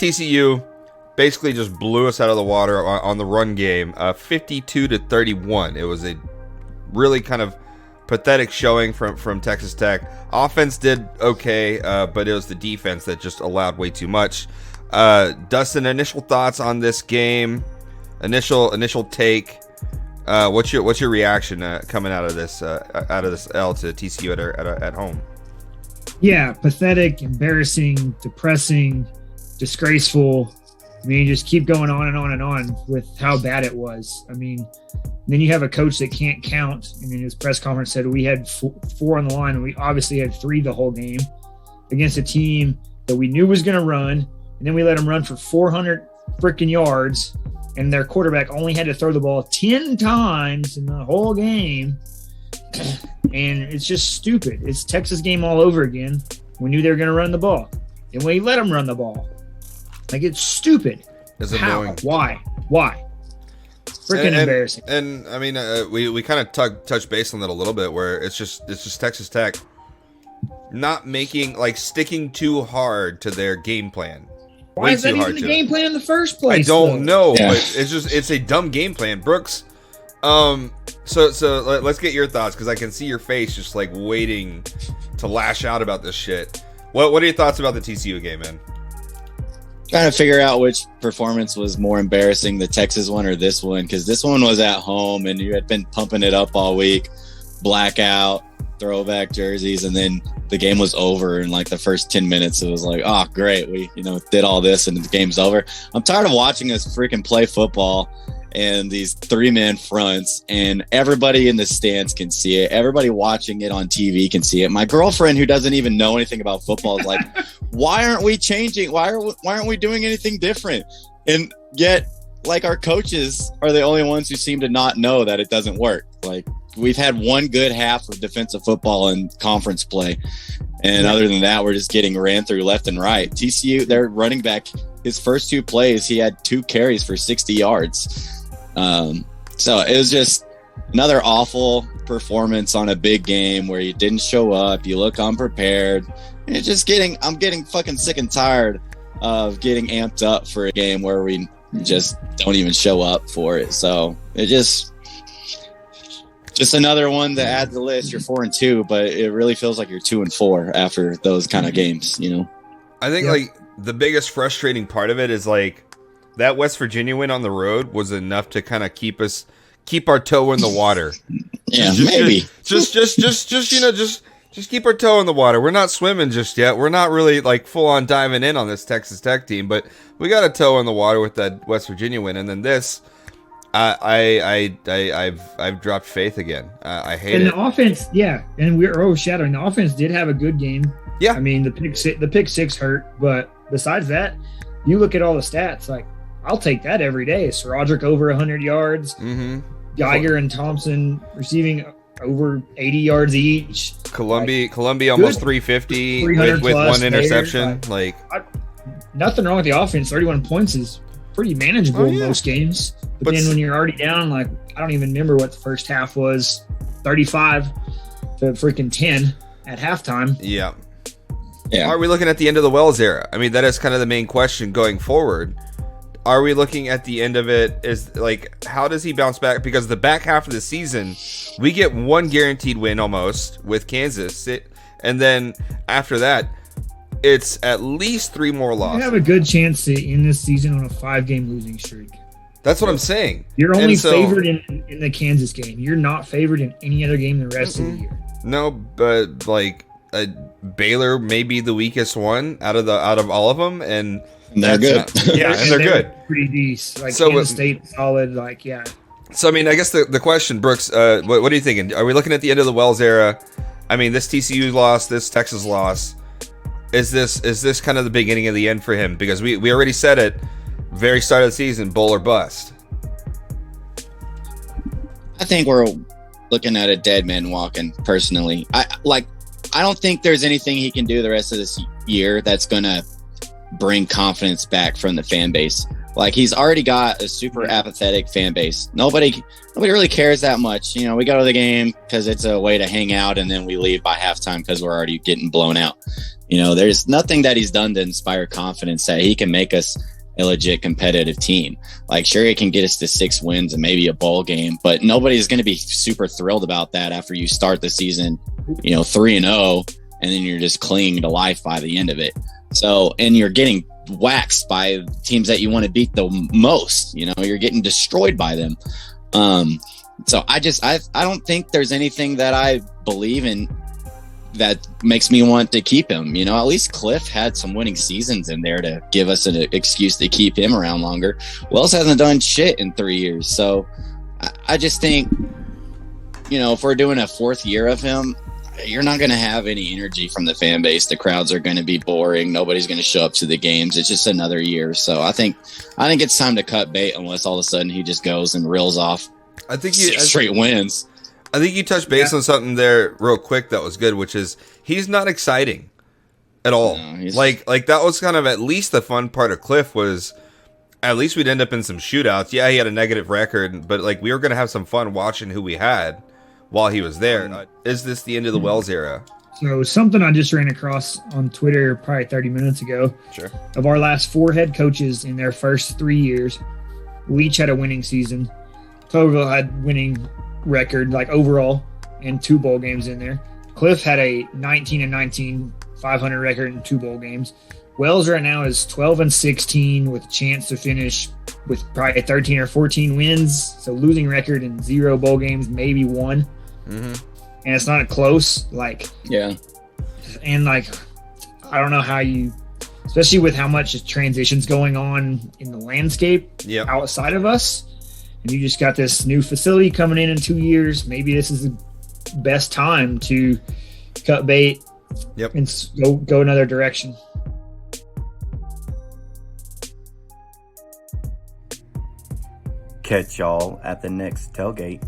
TCU basically just blew us out of the water on the run game, 52-31. It was a really kind of pathetic showing from Texas Tech. Offense did okay, but it was the defense that just allowed way too much. Dustin, initial thoughts on this game? Initial take. What's your reaction coming out of this L to TCU at home? Yeah, pathetic, embarrassing, depressing, disgraceful. I mean, you just keep going on and on and on with how bad it was. I mean, then you have a coach that can't count. I mean, his press conference said we had four on the line, and we obviously had 3 the whole game against a team that we knew was going to run, and then we let them run for 400 freaking yards, and their quarterback only had to throw the ball 10 times in the whole game. And it's just stupid. It's Texas game all over again. We knew they were going to run the ball, and we let them run the ball. Like, it's stupid. It's How? annoying. Why? Freaking embarrassing. And I mean, we kind of touched base on that a little bit, where it's just Texas Tech not sticking too hard to their game plan. Why is that even the game plan in the first place? I don't know, but it's a dumb game plan, Brooks. So let's get your thoughts, because I can see your face just like waiting to lash out about this shit. What are your thoughts about the TCU game, man? Trying to figure out which performance was more embarrassing, the Texas one or this one, because this one was at home and you had been pumping it up all week, blackout, throwback jerseys, and then the game was over in like the first 10 minutes. It was like, oh, great, we did all this and the game's over. I'm tired of watching us freaking play football and these 3-man fronts, and everybody in the stands can see it. Everybody watching it on TV can see it. My girlfriend, who doesn't even know anything about football, is like, why aren't we changing? Why aren't we doing anything different? And yet, like, our coaches are the only ones who seem to not know that it doesn't work. Like, we've had one good half of defensive football in conference play, and other than that, we're just getting ran through left and right. TCU, their running back, his first 2 plays, he had 2 carries for 60 yards. So it was just another awful performance on a big game where you didn't show up, you look unprepared. I'm getting fucking sick and tired of getting amped up for a game where we just don't even show up for it. So it just another one to add to the list. You're 4-2, but it really feels like you're 2-4 after those kind of games, I think like the biggest frustrating part of it is like that West Virginia win on the road was enough to kind of keep our toe in the water. Yeah, maybe. Just keep our toe in the water. We're not swimming just yet. We're not really like full on diving in on this Texas Tech team, but we got a toe in the water with that West Virginia win, and then this. I've dropped faith again. I hate it. And the offense, and we're overshadowing. The offense did have a good game. Yeah, I mean the pick six hurt, but besides that, you look at all the stats. Like, I'll take that every day. Roderick over 100 yards. Mm-hmm. Geiger and Thompson receiving over 80 yards each. Columbia almost 350 with one interception. Nothing wrong with the offense. 31 points is pretty manageable in most games. But then when you're already down, like, I don't even remember what the first half was, 35 to freaking 10 at halftime. Yeah. Are we looking at the end of the Wells era? I mean, that is kind of the main question going forward. Are we looking at the end of it? Is like, how does he bounce back? Because the back half of the season, we get one guaranteed win almost with Kansas. And then after that, it's at least 3 more losses. You have a good chance to end this season on a 5-game losing streak. That's what I'm saying. You're only favored in the Kansas game. You're not favored in any other game the rest of the year. No, but like Baylor may be the weakest one out of all of them, and they're good. And they're good. Pretty decent. Like, so, Kansas State solid. Like, yeah. So I mean, I guess the question, Brooks, what are you thinking? Are we looking at the end of the Wells era? I mean, this TCU loss, this Texas loss. Is this kind of the beginning of the end for him? Because we already said it, very start of the season, bowl or bust. I think we're looking at a dead man walking, personally. I don't think there's anything he can do the rest of this year that's going to bring confidence back from the fan base. Like, he's already got a super apathetic fan base. Nobody really cares that much. You know, we go to the game because it's a way to hang out, and then we leave by halftime because we're already getting blown out. You know, there's nothing that he's done to inspire confidence that he can make us a legit competitive team. Like, sure, it can get us to 6 wins and maybe a bowl game, but nobody's going to be super thrilled about that after you start the season, 3-0, and then you're just clinging to life by the end of it. So, and you're getting waxed by teams that you want to beat the most. You're getting destroyed by them. So I don't think there's anything that I believe in that makes me want to keep him. At least Cliff had some winning seasons in there to give us an excuse to keep him around longer. Wells hasn't done shit in 3 years. So I just think, if we're doing a 4th year of him, you're not going to have any energy from the fan base. The crowds are going to be boring. Nobody's going to show up to the games. It's just another year. So I think it's time to cut bait unless all of a sudden he just goes and reels off 6 straight wins. I think you touched base on something there real quick that was good, which is he's not exciting at all. No, like that was kind of at least the fun part of Cliff was at least we'd end up in some shootouts. Yeah, he had a negative record, but like we were going to have some fun watching who we had while he was there. Is this the end of the Wells era? So something I just ran across on Twitter probably 30 minutes ago. Sure. Of our last 4 head coaches in their first 3 years, we each had a winning season. Togo had winning record, like overall, and 2 bowl games in there. Cliff had a 19-19 500 record in 2 bowl games. Wells right now is 12-16 with a chance to finish with probably 13 or 14 wins. So losing record in 0 bowl games, maybe 1. Mm-hmm. And it's not close. Yeah. And I don't know how you, especially with how much transitions going on in the landscape outside of us. And you just got this new facility coming in 2 years. Maybe this is the best time to cut bait and go another direction. Catch y'all at the next tailgate.